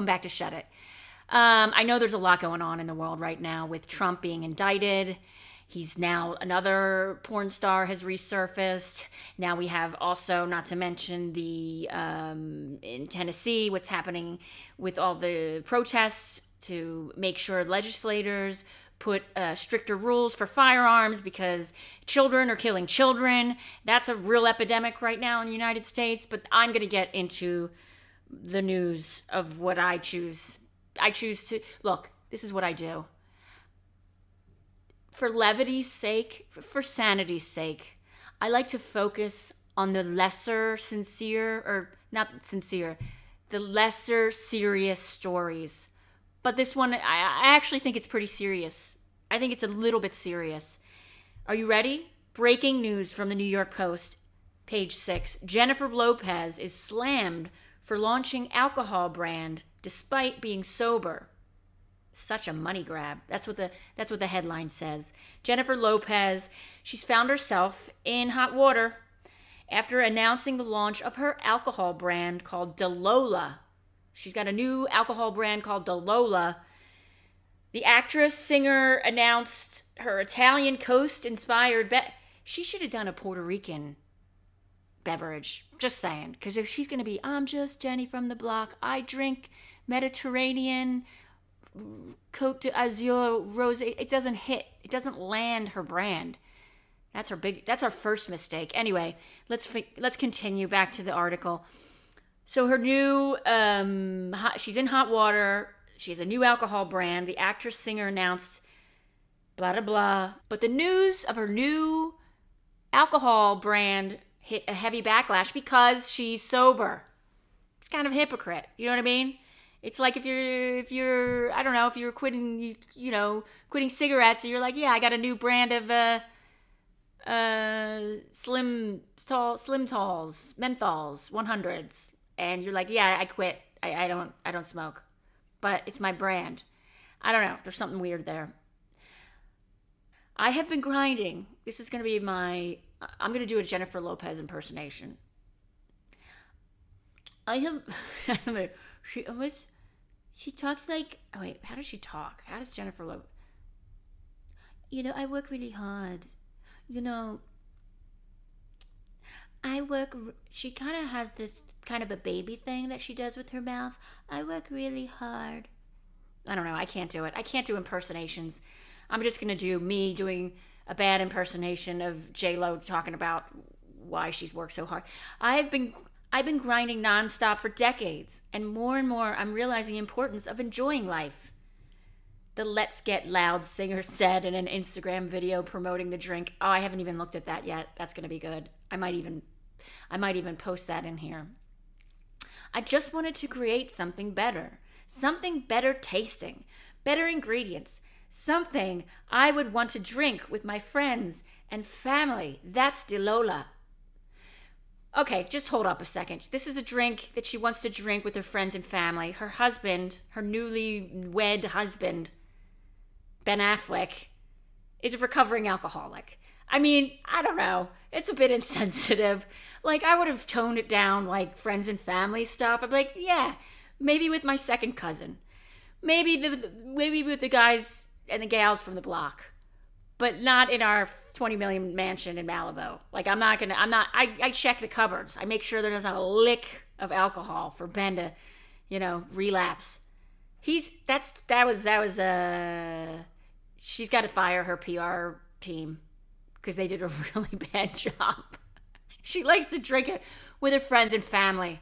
come back to shut it. I know there's a lot going on in the world right now with Trump being indicted. He's now another porn star has resurfaced. Now we have also, not to mention the in Tennessee, what's happening with all the protests to make sure legislators put stricter rules for firearms because children are killing children. That's a real epidemic right now in the United States. But I'm going to get into the news of what I choose. I choose to, look, this is what I do. For levity's sake, for sanity's sake, I like to focus on the lesser sincere, or not sincere, the lesser serious stories. But this one, I actually think it's pretty serious. I think it's a little bit serious. Are you ready? Breaking news from the New York Post, page 6. Jennifer Lopez is slammed for launching alcohol brand despite being sober. Such a money grab. That's what the headline says. Jennifer Lopez, she's found herself in hot water after announcing the launch of her alcohol brand called Delola. She's got a new alcohol brand called Delola. The actress, singer announced her Italian Coast-inspired she should have done a Puerto Rican beverage. Just saying. Because if she's going to be, I'm just Jenny from the block. I drink Mediterranean Côte d'Azur rosé. It doesn't hit. It doesn't land her brand. That's our first mistake. Anyway, let's continue back to the article. So her new, she's in hot water. She has a new alcohol brand. The actress singer announced blah, blah, blah. But the news of her new alcohol brand hit a heavy backlash because she's sober. It's kind of a hypocrite. You know what I mean? It's like if you're I don't know, if you're quitting, quitting cigarettes, and you're like, yeah, I got a new brand of Slim Talls, menthols, 100s, and you're like, yeah, I quit. I don't smoke, but it's my brand. I don't know. There's something weird there. I have been grinding. This is going to be I'm going to do a Jennifer Lopez impersonation. She talks like, oh wait, how does she talk? How does Jennifer Lopez? I work really hard. She kind of has this kind of a baby thing that she does with her mouth. I work really hard. I don't know. I can't do it. I can't do impersonations. I'm just going to do me doing a bad impersonation of J-Lo talking about why she's worked so hard. I've been grinding nonstop for decades, and more I'm realizing the importance of enjoying life. The Let's Get Loud singer said in an Instagram video promoting the drink. Oh, I haven't even looked at that yet. That's going to be good. I might even post that in here. I just wanted to create something better tasting, better ingredients, something I would want to drink with my friends and family. That's Delola. Okay, just hold up a second. This is a drink that she wants to drink with her friends and family. Her husband, her newly wed husband, Ben Affleck, is a recovering alcoholic. I mean, I don't know. It's a bit insensitive. Like, I would have toned it down, like, friends and family stuff. I'd be like, yeah, maybe with my second cousin. Maybe with the guys and the gals from the block. But not in our 20 million mansion in Malibu. Like, I check the cupboards. I make sure there's not a lick of alcohol for Ben to, relapse. She's got to fire her PR team because they did a really bad job. She likes to drink it with her friends and family.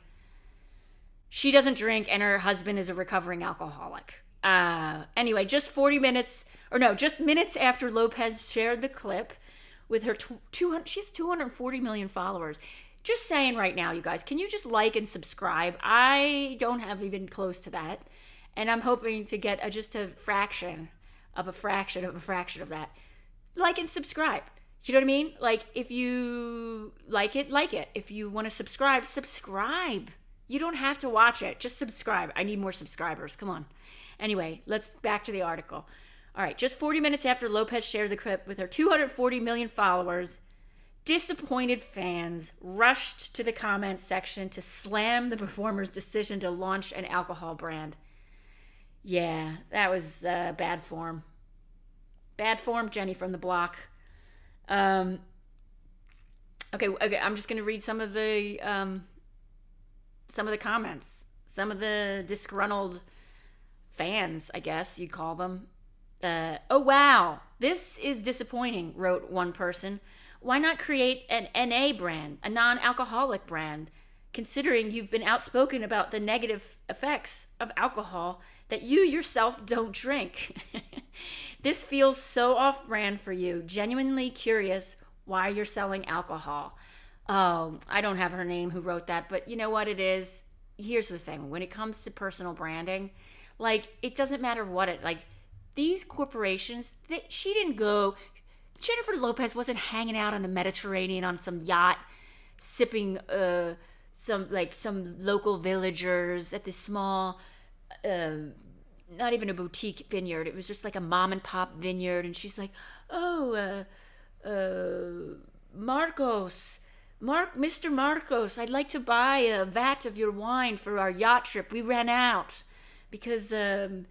She doesn't drink, and her husband is a recovering alcoholic. Anyway, just minutes after Lopez shared the clip with her she has 240 million followers. Just saying right now, you guys, can you just like and subscribe? I don't have even close to that, and I'm hoping to get just a fraction of a fraction of that. Like and subscribe. You know what I mean? Like, if you like it. If you want to subscribe. You don't have to watch it. Just subscribe. I need more subscribers. Come on. Anyway, let's back to the article. All right, just 40 minutes after Lopez shared the clip with her 240 million followers, disappointed fans rushed to the comments section to slam the performer's decision to launch an alcohol brand. Yeah, that was bad form. Bad form, Jenny from the block. Um, okay. I'm just gonna read some of the comments, some of the disgruntled fans, I guess you'd call them. Oh wow, this is disappointing, wrote one person. Why not create an NA brand, a non-alcoholic brand? Considering you've been outspoken about the negative effects of alcohol that you yourself don't drink. This feels so off brand for you. Genuinely curious why you're selling alcohol. Oh, I don't have her name who wrote that, but you know what it is? Here's the thing. When it comes to personal branding, like, it doesn't matter what it, like, these corporations, she didn't go, Jennifer Lopez wasn't hanging out on the Mediterranean on some yacht, sipping some local villagers at this small, not even a boutique vineyard. It was just like a mom and pop vineyard. And she's like, oh, Mr. Marcos, I'd like to buy a vat of your wine for our yacht trip. We ran out because, the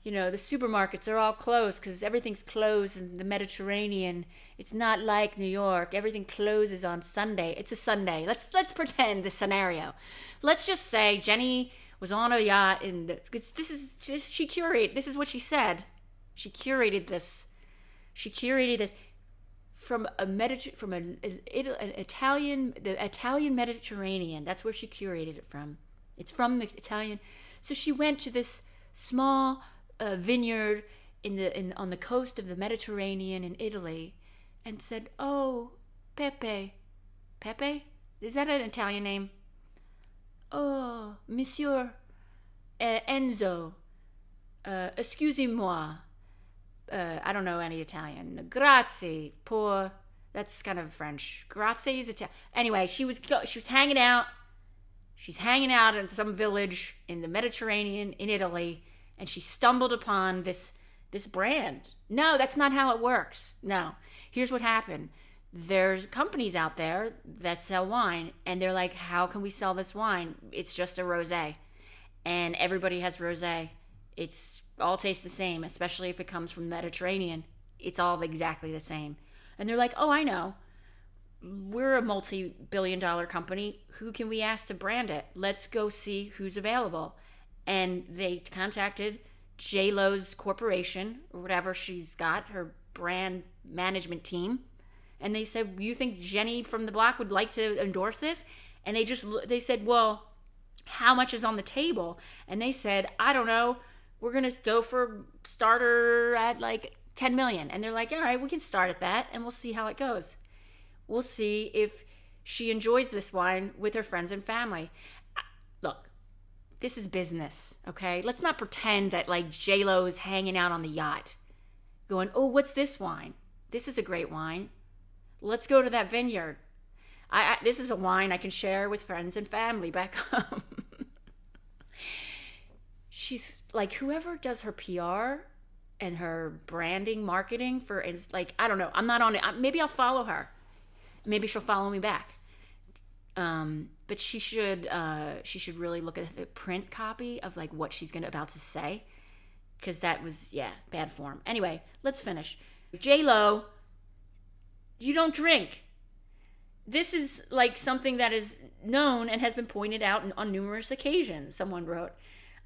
supermarkets are all closed because everything's closed in the Mediterranean. It's not like New York. Everything closes on Sunday. It's a Sunday. Let's pretend the scenario. Let's just say Jenny was on a yacht because this is just, she curated. This is what she said. She curated this. From an Italian, the Italian Mediterranean. That's where she curated it from. It's from the Italian. So she went to this small vineyard on the coast of the Mediterranean in Italy, and said, "Oh, Pepe, is that an Italian name? Oh, Monsieur Enzo, excusez-moi." I don't know any Italian. Grazie por. That's kind of French. Grazie is Italian. Anyway, she was hanging out. She's hanging out in some village in the Mediterranean in Italy, and she stumbled upon this brand. No, that's not how it works. No. Here's what happened. There's companies out there that sell wine, and they're like, how can we sell this wine? It's just a rosé. And everybody has rosé. It's all tastes the same, especially if it comes from the Mediterranean. It's all exactly the same. And they're like, oh, I know. We're a multi-billion-dollar company. Who can we ask to brand it? Let's go see who's available. And they contacted J-Lo's corporation, or whatever she's got, her brand management team. And they said, you think Jenny from the block would like to endorse this? And they said, well, how much is on the table? And they said, I don't know. We're going to go for starter at like 10 million. And they're like, all right, we can start at that and we'll see how it goes. We'll see if she enjoys this wine with her friends and family. Look, this is business, okay? Let's not pretend that like J-Lo is hanging out on the yacht going, oh, what's this wine? This is a great wine. Let's go to that vineyard. This is a wine I can share with friends and family back home. She's like, whoever does her PR and her branding, marketing for, like, I don't know. I'm not on it. Maybe I'll follow her. Maybe she'll follow me back. But she should really look at the print copy of like what she's about to say, because that was bad form. Anyway, let's finish. J-Lo, you don't drink. This is like something that is known and has been pointed out on numerous occasions. Someone wrote,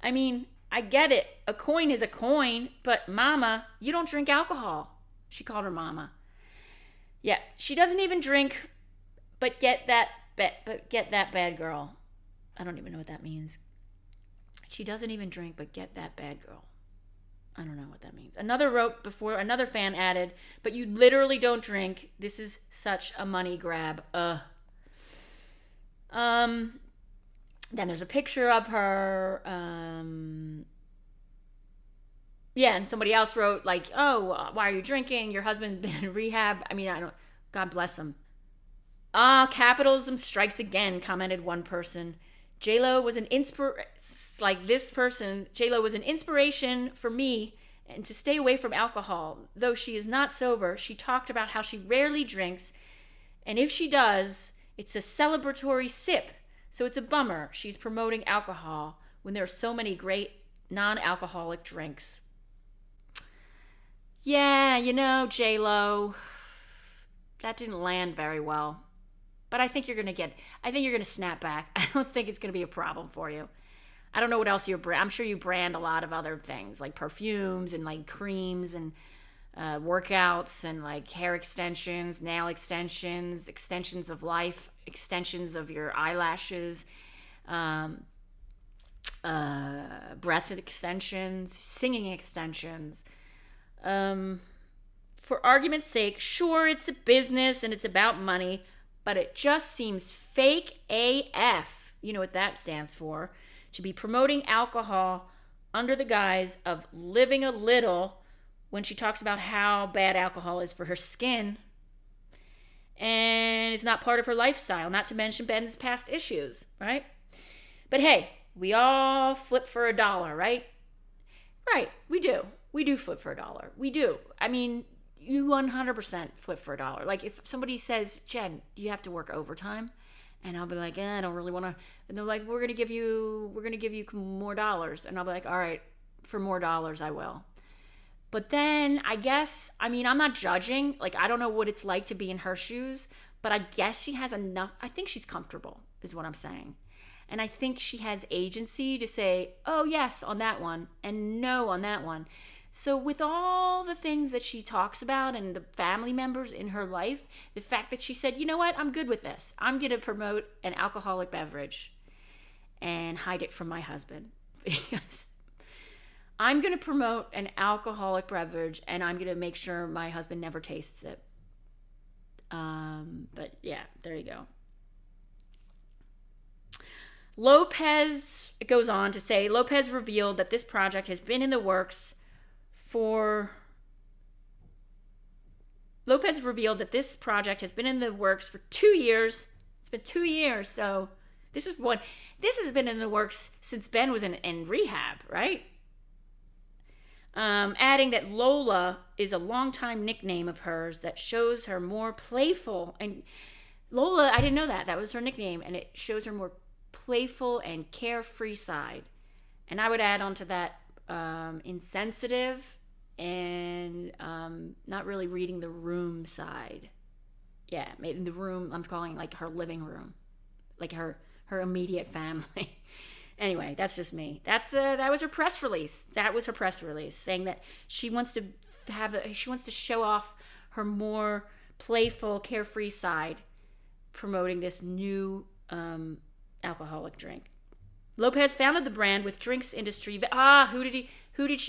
I mean, I get it. A coin is a coin, but mama, you don't drink alcohol. She called her mama. Yeah, she doesn't even drink, but get that bad girl. I don't even know what that means. She doesn't even drink, but get that bad girl. I don't know what that means. Another fan added, but you literally don't drink. This is such a money grab. Then there's a picture of her. And somebody else wrote like, oh, why are you drinking? Your husband's been in rehab. I mean, God bless him. Capitalism strikes again, commented one person. J-Lo was an inspiration for me and to stay away from alcohol. Though she is not sober, she talked about how she rarely drinks, and if she does, it's a celebratory sip. So it's a bummer she's promoting alcohol when there are so many great non-alcoholic drinks. Yeah, J-Lo, that didn't land very well. But I think you're going to snap back. I don't think it's going to be a problem for you. I don't know what else I'm sure you brand a lot of other things like perfumes and like creams and workouts and like hair extensions, nail extensions, extensions of life, extensions of your eyelashes, breath extensions, singing extensions. For argument's sake, sure, it's a business and it's about money, but it just seems fake AF. You know what that stands for? To be promoting alcohol under the guise of living a little when she talks about how bad alcohol is for her skin. And it's not part of her lifestyle, not to mention Ben's past issues, right? But hey, we all flip for $1, right? Right, we do. We do flip for $1. We do. I mean, you 100% flip for $1. Like if somebody says, Jen, you have to work overtime, and I'll be like, I don't really want to. And they're like, we're gonna give you more dollars, and I'll be like, all right, for more dollars, I will. But then I guess, I mean, I'm not judging. Like I don't know what it's like to be in her shoes, but I guess she has enough. I think she's comfortable, is what I'm saying. And I think she has agency to say, oh yes on that one, and no on that one. So with all the things that she talks about and the family members in her life, the fact that she said, you know what, I'm good with this. I'm going to promote an alcoholic beverage and hide it from my husband. Because I'm going to promote an alcoholic beverage and I'm going to make sure my husband never tastes it. But yeah, there you go. Lopez, it goes on to say, Lopez revealed that this project has been in the works for 2 years. It's been 2 years, so this has been in the works since Ben was in rehab, right? Adding that Lola is a longtime nickname of hers that shows her more playful. And Lola, I didn't know that. That was her nickname, and it shows her more playful and carefree side. And I would add on to that insensitive and not really reading the room side. Yeah, in the room, I'm calling like her living room, like her immediate family. Anyway, that's just me. That was her press release. That was her press release saying that she wants to show off her more playful, carefree side, promoting this new alcoholic drink. Lopez founded the brand with drinks industry. Who did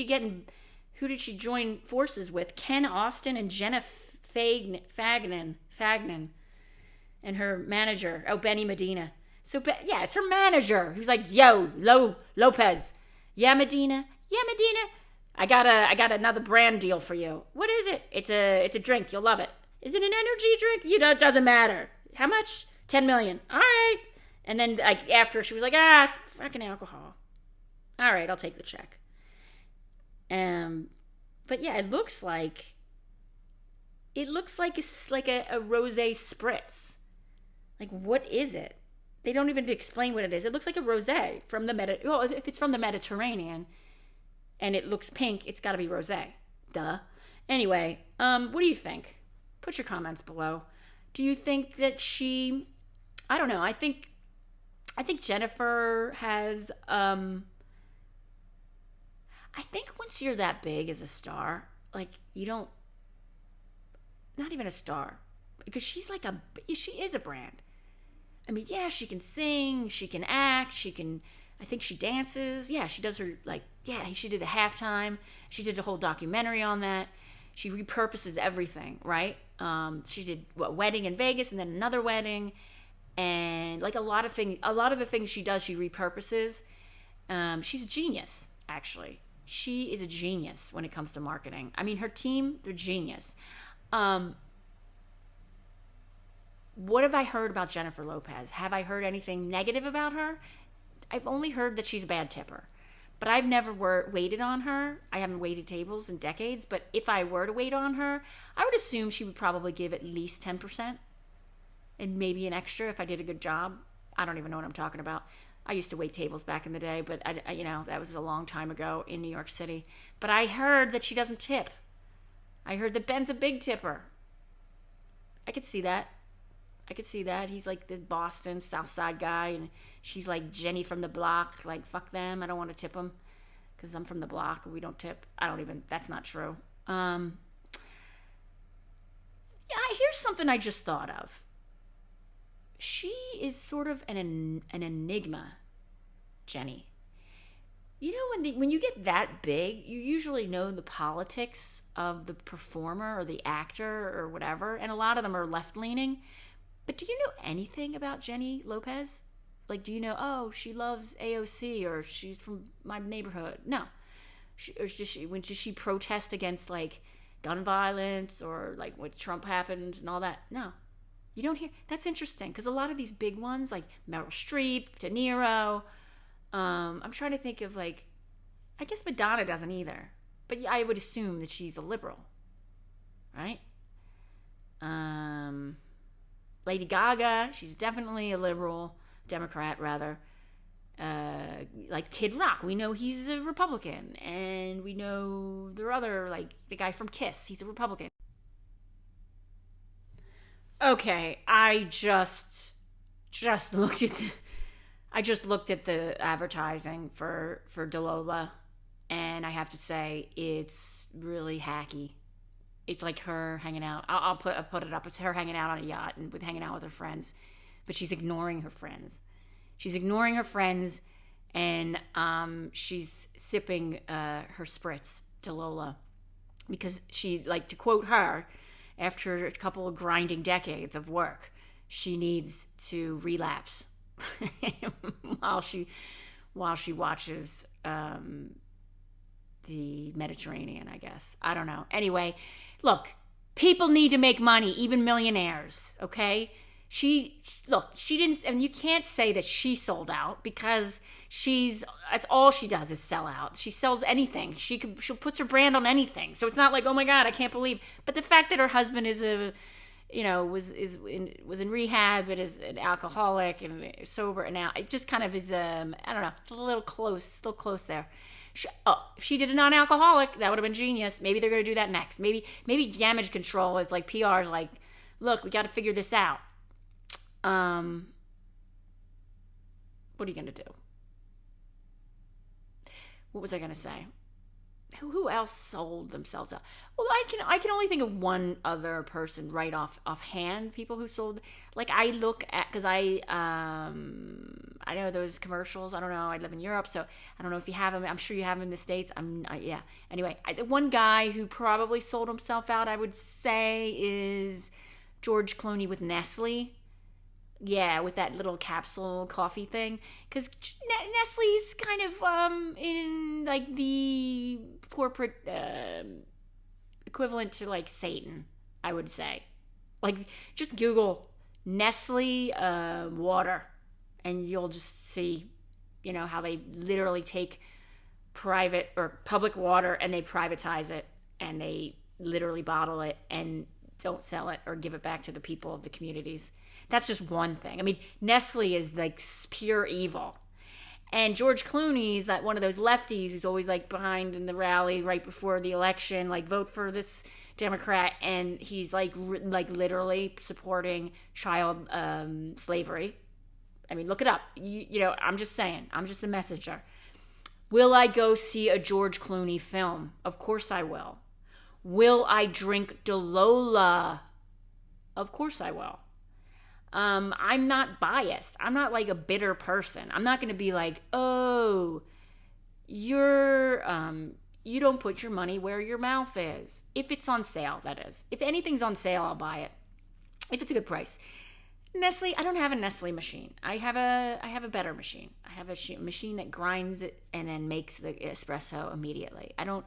she join forces with? Ken Austin and Jenna Fagnan, and her manager, Benny Medina. So yeah, it's her manager who's like, yo, Lopez, yeah, Medina, I got another brand deal for you. What is it? It's a drink. You'll love it. Is it an energy drink? It doesn't matter. How much? 10 million. All right. And then like after she was like, it's fucking alcohol. All right, I'll take the check. But yeah, it looks like it's like a rosé spritz. Like, what is it? They don't even explain what it is. It looks like a rosé from the if it's from the Mediterranean and it looks pink, it's got to be rosé. Duh. Anyway, what do you think? Put your comments below. Do you think that I don't know. I think Jennifer has I think once you're that big as a star, like not even a star, because she is a brand. I mean, yeah, she can sing, she can act, I think she dances. Yeah, she does she did the halftime. She did a whole documentary on that. She repurposes everything, right? She did a wedding in Vegas and then another wedding. And like a lot of the things she does, she repurposes. She's a genius, actually. She is a genius when it comes to marketing. I mean, her team, they're genius. What have I heard about Jennifer Lopez? Have I heard anything negative about her? I've only heard that she's a bad tipper. But I've never waited on her. I haven't waited tables in decades. But if I were to wait on her, I would assume she would probably give at least 10%. And maybe an extra if I did a good job. I don't even know what I'm talking about. I used to wait tables back in the day, but that was a long time ago in New York City. But I heard that she doesn't tip. I heard that Ben's a big tipper. I could see that. He's like the Boston South Side guy, and she's like Jenny from the block. Like, fuck them. I don't want to tip them because I'm from the block and we don't tip. That's not true. Here's something I just thought of. She is sort of an enigma, Jenny. You know, when you get that big, you usually know the politics of the performer or the actor or whatever, and a lot of them are left-leaning. But do you know anything about Jenny Lopez? Like, do you know, oh, she loves AOC or she's from my neighborhood? No. Does she protest against, like, gun violence or, like, what Trump happened and all that? No. You don't hear. That's interesting because a lot of these big ones, like Meryl Streep, De Niro, I'm trying to think of, like, I guess Madonna doesn't either. But I would assume that she's a liberal, right? Lady Gaga, she's definitely a liberal, Democrat rather. Like Kid Rock, we know he's a Republican, and we know the other, like the guy from Kiss, he's a Republican. Okay, I just looked at the advertising for Delola, and I have to say it's really hacky. It's like her hanging out. I'll put it up. It's her hanging out on a yacht and hanging out with her friends, but she's ignoring her friends. And she's sipping her spritz, Delola, because she, like, to quote her, after a couple of grinding decades of work, she needs to relapse while she watches the Mediterranean, I guess. I don't know. Anyway, look, people need to make money, even millionaires, okay? She didn't, and you can't say that she sold out because that's all she does is sell out. She sells anything. She'll puts her brand on anything. So it's not like, oh my God, I can't believe. But the fact that her husband was in rehab and is an alcoholic and sober, and now it just kind of is, I don't know, it's a little close, still close there. If she did a non-alcoholic, that would have been genius. Maybe they're going to do that next. Maybe damage control is like PR is like, look, we got to figure this out. What are you going to do? What was I going to say? Who else sold themselves out? Well, I can only think of one other person right offhand. People who sold, like, I look at, because I know those commercials. I don't know. I live in Europe, so I don't know if you have them. I'm sure you have them in the States. Yeah. Anyway, the one guy who probably sold himself out, I would say, is George Clooney with Nestle. Yeah, with that little capsule coffee thing. Because Nestle's kind of in, like, the corporate equivalent to, like, Satan, I would say. Like, just Google Nestle water, and you'll just see, how they literally take private or public water and they privatize it, and they literally bottle it and don't sell it or give it back to the people of the communities. That's just one thing. I mean, Nestle is like pure evil. And George Clooney is that one of those lefties who's always like behind in the rally right before the election, like vote for this Democrat. And he's like literally supporting child slavery. I mean, look it up. I'm just saying. I'm just the messenger. Will I go see a George Clooney film? Of course I will. Will I drink Delola? Of course I will. I'm not biased. I'm not like a bitter person. I'm not going to be like, oh, you don't put your money where your mouth is. If it's on sale, that is. If anything's on sale, I'll buy it. If it's a good price. Nestle, I don't have a Nestle machine. I have a better machine. I have a machine that grinds it and then makes the espresso immediately. I don't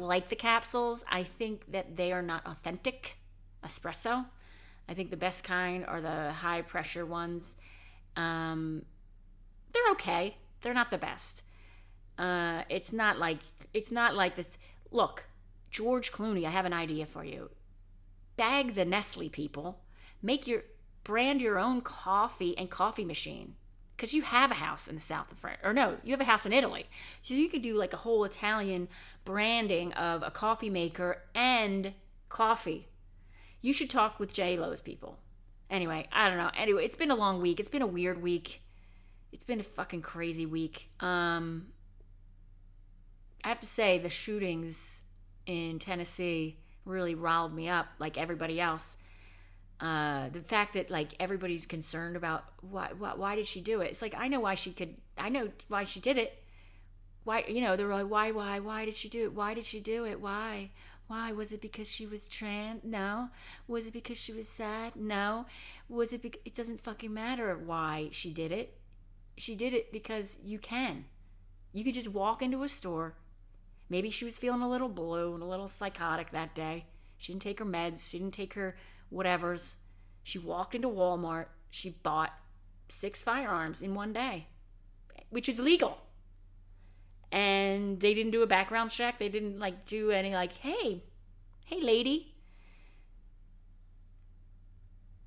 like the capsules. I think that they are not authentic espresso. I think the best kind are the high pressure ones. They're okay. They're not the best. It's not like this. Look, George Clooney, I have an idea for you. Bag the Nestle people. Brand your own coffee and coffee machine. because you have a house in the south of France, or no, you have a house in Italy. So you could do like a whole Italian branding of a coffee maker and coffee. You should talk with J-Lo's people. Anyway, I don't know. Anyway, it's been a long week. It's been a weird week. It's been a fucking crazy week. I have to say, the shootings in Tennessee really riled me up, like everybody else. The fact that like everybody's concerned about why did she do it? It's like, I know why she did it. Why, they're like, why did she do it? Why did she do it? Why was it because she was trans? No. Was it because she was sad? No. Was it because, it doesn't fucking matter why she did it. She did it because you could just walk into a store. Maybe she was feeling a little blue and a little psychotic that day. She didn't take her meds. She didn't take her whatevers. She walked into Walmart. She bought 6 firearms in one day, which is legal. And they didn't do a background check. They didn't like do any like, hey lady,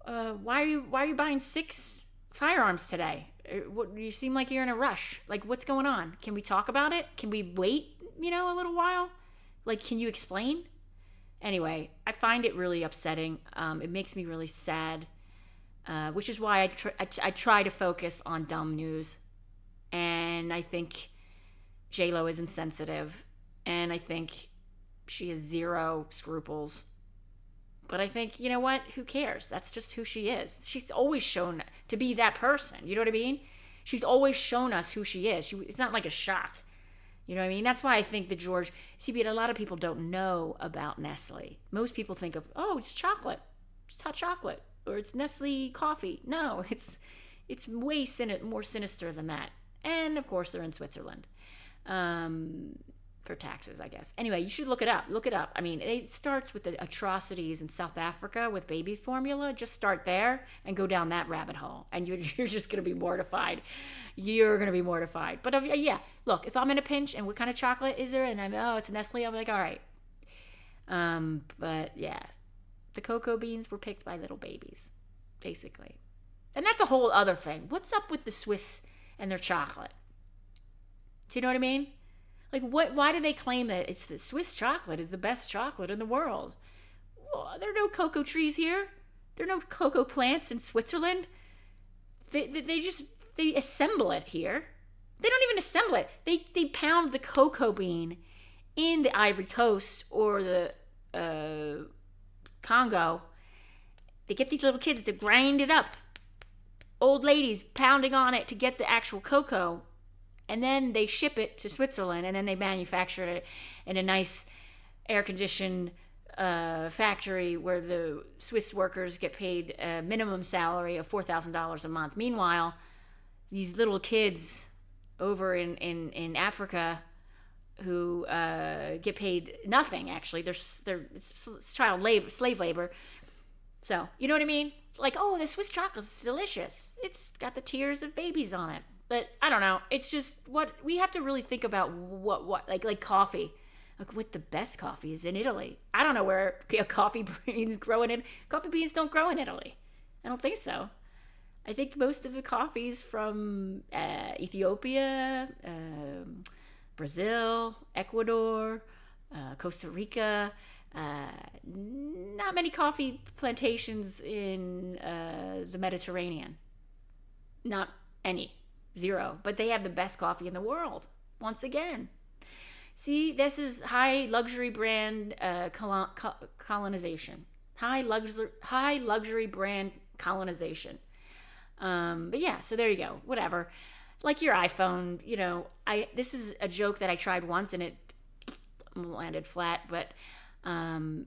why are you buying 6 firearms today? You seem like you're in a rush. Like, what's going on? Can we talk about it? Can we wait, a little while? Like, can you explain? Anyway, I find it really upsetting. It makes me really sad, which is why I try to focus on dumb news. And I think J-Lo is insensitive, and I think she has 0 scruples. But I think, you know what? Who cares? That's just who she is. She's always shown to be that person. You know what I mean? She's always shown us who she is. It's not like a shock. You know what I mean? That's why I think but a lot of people don't know about Nestle. Most people think of, oh, it's chocolate. It's hot chocolate. Or it's Nestle coffee. No, it's way more sinister than that. And, of course, they're in Switzerland. For taxes, I guess. Anyway, you should look it up. I mean, it starts with the atrocities in South Africa with baby formula. Just start there and go down that rabbit hole, and you're just going to be mortified. You're going to be mortified. But yeah, look, if I'm in a pinch and what kind of chocolate is there, and it's Nestle, I'm like, all right. But yeah, the cocoa beans were picked by little babies, basically, and that's a whole other thing. What's up with the Swiss and their chocolate? Do you know what I mean? Like, why do they claim that it's the Swiss chocolate is the best chocolate in the world? Well, there are no cocoa trees here. There are no cocoa plants in Switzerland. They assemble it here. They don't even assemble it. They pound the cocoa bean in the Ivory Coast or the Congo. They get these little kids to grind it up. Old ladies pounding on it to get the actual cocoa. And then they ship it to Switzerland, and then they manufacture it in a nice air-conditioned factory where the Swiss workers get paid a minimum salary of $4,000 a month. Meanwhile, these little kids over in Africa who get paid nothing, actually. It's slave labor. So, you know what I mean? Like, oh, the Swiss chocolate's delicious. It's got the tears of babies on it. But I don't know. It's just what we have to really think about. What like coffee, like what the best coffee is in Italy. I don't know where coffee beans grow in. Coffee beans don't grow in Italy. I don't think so. I think most of the coffee's from Ethiopia, Brazil, Ecuador, Costa Rica. Not many coffee plantations in the Mediterranean. Not any. 0. But they have the best coffee in the world. Once again. See, this is high luxury brand colonization. High luxury brand colonization. But yeah, so there you go. Whatever. Like your iPhone, this is a joke that I tried once and it landed flat, but I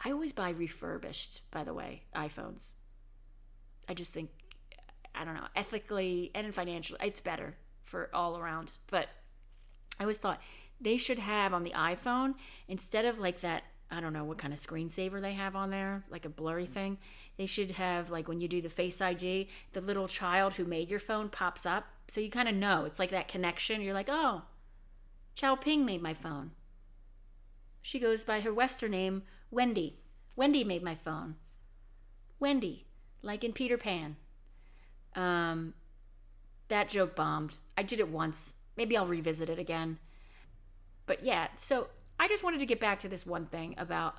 always buy refurbished, by the way, iPhones. I just think, I don't know, ethically and financially, it's better for all around. But I always thought they should have on the iPhone, instead of like that, I don't know what kind of screensaver they have on there, like a blurry thing, they should have, like when you do the Face ID, the little child who made your phone pops up. So you kind of know. It's like that connection. You're like, oh, Chao Ping made my phone. She goes by her Western name, Wendy. Wendy made my phone. Wendy, like in Peter Pan. That joke bombed. I did it once. Maybe I'll revisit it again. But yeah, so I just wanted to get back to this one thing about,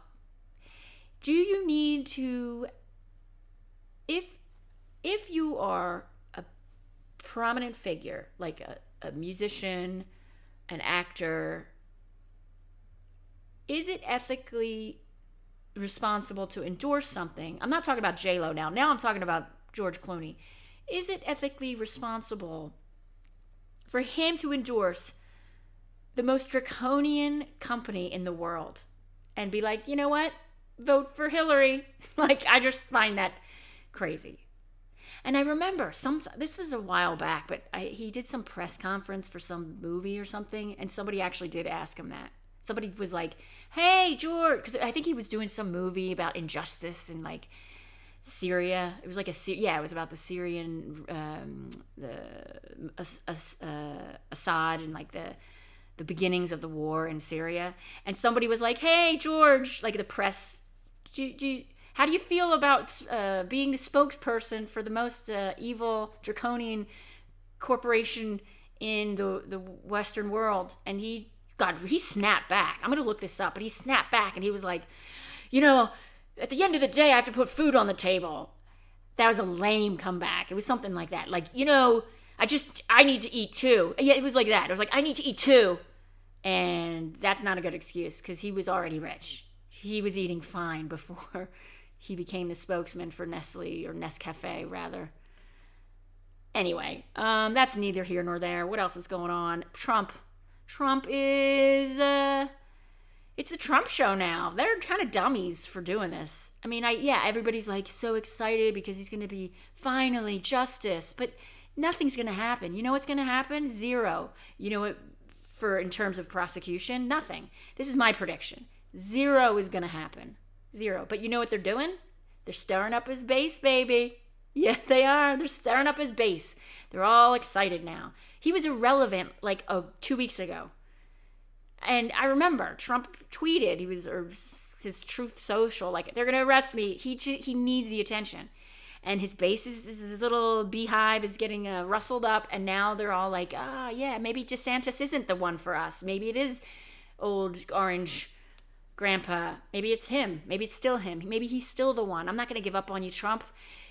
do you need to, if you are a prominent figure, like a musician, an actor, is it ethically responsible to endorse something? I'm not talking about J-Lo now. Now I'm talking about George Clooney. Is it ethically responsible for him to endorse the most draconian company in the world and be like, you know what? Vote for Hillary. Like, I just find that crazy. And I remember this was a while back, but he did some press conference for some movie or something, and somebody actually did ask him that. Somebody was like, hey, George, because I think he was doing some movie about injustice in like Syria. It was like it was about the Syrian, Assad and like the beginnings of the war in Syria. And somebody was like, hey, George, like the press, how do you feel about being the spokesperson for the most evil, draconian corporation in the Western world? And he snapped back. I'm going to look this up, but he snapped back and he was like, at the end of the day, I have to put food on the table. That was a lame comeback. It was something like that. Like, I need to eat too. Yeah, it was like that. It was like, I need to eat too. And that's not a good excuse because he was already rich. He was eating fine before he became the spokesman for Nestle, or Nescafe rather. Anyway, that's neither here nor there. What else is going on? Trump is, it's the Trump show now. They're kind of dummies for doing this. I mean, everybody's like so excited because he's going to be finally justice, but nothing's going to happen. You know what's going to happen? Zero. You know what, in terms of prosecution? Nothing. This is my prediction. Zero is going to happen. Zero. But you know what they're doing? They're stirring up his base, baby. Yeah, they are. They're stirring up his base. They're all excited now. He was irrelevant like 2 weeks ago. And I remember Trump tweeted, his Truth Social, like, they're going to arrest me. He needs the attention. And his base, his little beehive is getting rustled up. And now they're all like, yeah, maybe DeSantis isn't the one for us. Maybe it is old orange grandpa. Maybe it's him. Maybe it's still him. Maybe he's still the one. I'm not going to give up on you, Trump.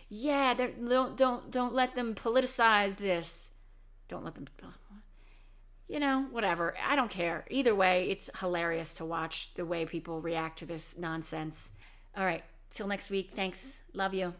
Yeah, don't let them politicize this. Don't let them, whatever. I don't care. Either way, it's hilarious to watch the way people react to this nonsense. All right, till next week. Thanks. Love you.